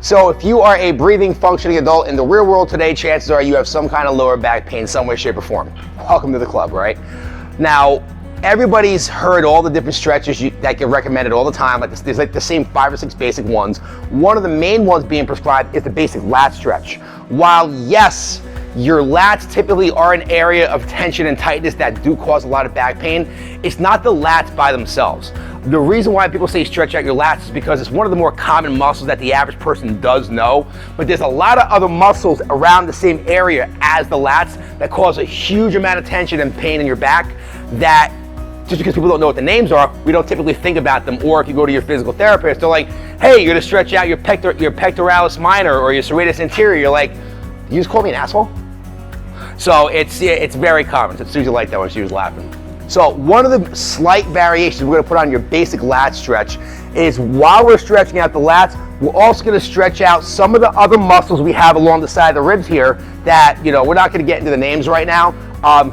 So if you are a breathing, functioning adult in the real world today, chances are you have some kind of lower back pain some way, shape, or form. Welcome to the club, right? Now, everybody's heard all the different stretches that get recommended all the time. There's like the same 5 or 6 basic ones. One of the main ones being prescribed is the basic lat stretch. While yes, your lats typically are an area of tension and tightness that do cause a lot of back pain, it's not the lats by themselves. The reason why people say stretch out your lats is because it's one of the more common muscles that the average person does know, but there's a lot of other muscles around the same area as the lats that cause a huge amount of tension and pain in your back that just because people don't know what the names are, we don't typically think about them. Or if you go to your physical therapist, they're like, hey, you're gonna stretch out your pectoralis minor or your serratus anterior. You're like, you just called me an asshole? So it's very common. So Susie liked that when she was laughing. So one of the slight variations we're gonna put on your basic lat stretch is while we're stretching out the lats, we're also gonna stretch out some of the other muscles we have along the side of the ribs here that, we're not gonna get into the names right now.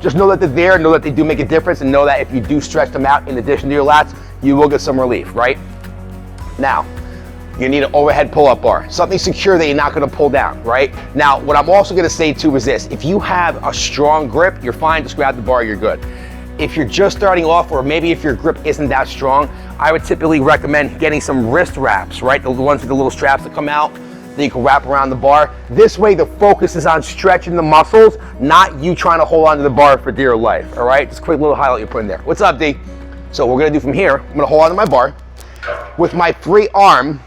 Just know that they're there, know that they do make a difference, and know that if you do stretch them out in addition to your lats, you will get some relief, right? Now, you need an overhead pull-up bar, something secure that you're not gonna pull down, right? Now, what I'm also gonna say too is this: if you have a strong grip, you're fine, just grab the bar, you're good. If you're just starting off, or maybe if your grip isn't that strong, I would typically recommend getting some wrist wraps, right? The ones with the little straps that come out that you can wrap around the bar. This way the focus is on stretching the muscles, not you trying to hold onto the bar for dear life, all right? Just a quick little highlight you put in there. What's up, D? So what we're gonna do from here, I'm gonna hold onto my bar. With my free arm,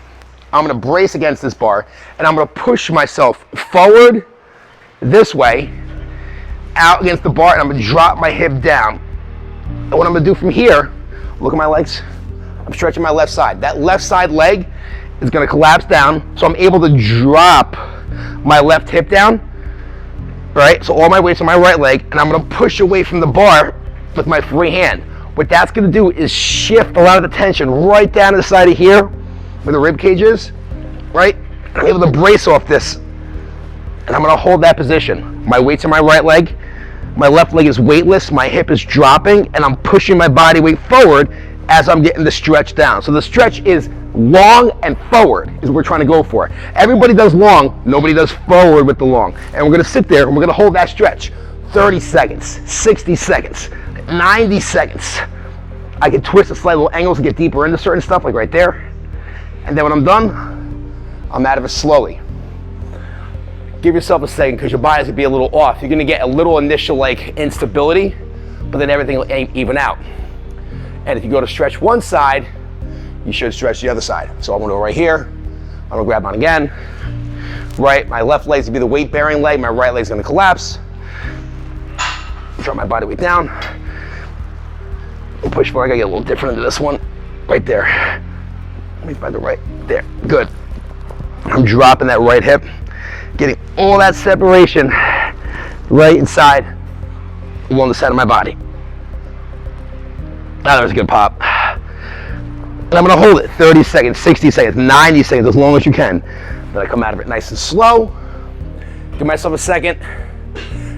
I'm gonna brace against this bar, and I'm gonna push myself forward this way, out against the bar, and I'm gonna drop my hip down. And what I'm gonna do from here, look at my legs. I'm stretching my left side. That left side leg is gonna collapse down, so I'm able to drop my left hip down, right? So all my weight's on my right leg, and I'm gonna push away from the bar with my free hand. What that's gonna do is shift a lot of the tension right down to the side of here, where the rib cage is, right? I'm able to brace off this, and I'm gonna hold that position. My weight's on my right leg, my left leg is weightless, my hip is dropping, and I'm pushing my body weight forward as I'm getting the stretch down. So the stretch is long and forward is what we're trying to go for. Everybody does long, nobody does forward with the long. And we're gonna sit there and we're gonna hold that stretch. 30 seconds, 60 seconds, 90 seconds. I can twist at slight little angles and get deeper into certain stuff, like right there. And then when I'm done, I'm out of it slowly. Give yourself a second, because your body's gonna be a little off. You're gonna get a little initial instability, but then everything will even out. And if you go to stretch one side, you should stretch the other side. So I'm gonna go right here, I'm gonna grab on again, right? My left leg's gonna be the weight bearing leg, my right leg's gonna collapse. Drop my body weight down, and push forward. I gotta get a little different into this one, right there. Let me find the right, there, good. I'm dropping that right hip, getting all that separation right inside along the side of my body. That was a good pop. And I'm gonna hold it 30 seconds, 60 seconds, 90 seconds, as long as you can. Then I come out of it nice and slow. Give myself a second.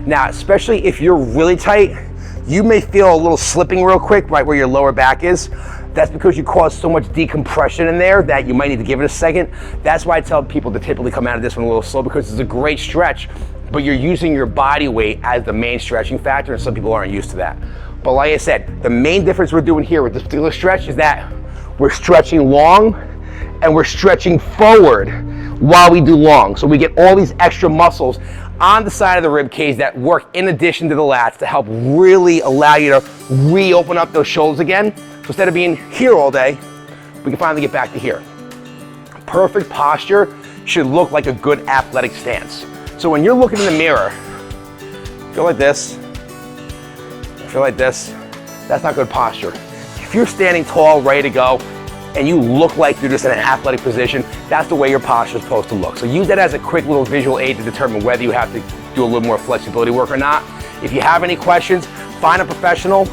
Now, especially if you're really tight, you may feel a little slipping real quick right where your lower back is. That's because you caused so much decompression in there that you might need to give it a second. That's why I tell people to typically come out of this one a little slow, because it's a great stretch, but you're using your body weight as the main stretching factor, and some people aren't used to that. But like I said, the main difference we're doing here with this particular stretch is that we're stretching long and we're stretching forward while we do long. So we get all these extra muscles on the side of the rib cage that work in addition to the lats to help really allow you to reopen up those shoulders again. So instead of being here all day, we can finally get back to here. Perfect posture should look like a good athletic stance. So when you're looking in the mirror, feel like this, feel like this, that's not good posture. If you're standing tall, ready to go, and you look like you're just in an athletic position, that's the way your posture is supposed to look. So use that as a quick little visual aid to determine whether you have to do a little more flexibility work or not. If you have any questions, find a professional.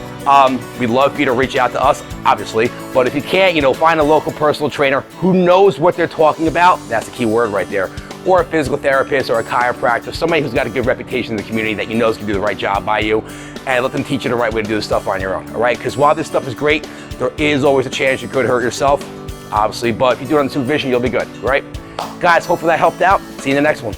We'd love for you to reach out to us, obviously. But if you can't, find a local personal trainer who knows what they're talking about. That's the key word right there. Or a physical therapist or a chiropractor, somebody who's got a good reputation in the community that you know is gonna do the right job by you, and let them teach you the right way to do this stuff on your own, all right? Because while this stuff is great, there is always a chance you could hurt yourself, obviously, but if you do it on supervision, you'll be good, right? Guys, hopefully that helped out. See you in the next one.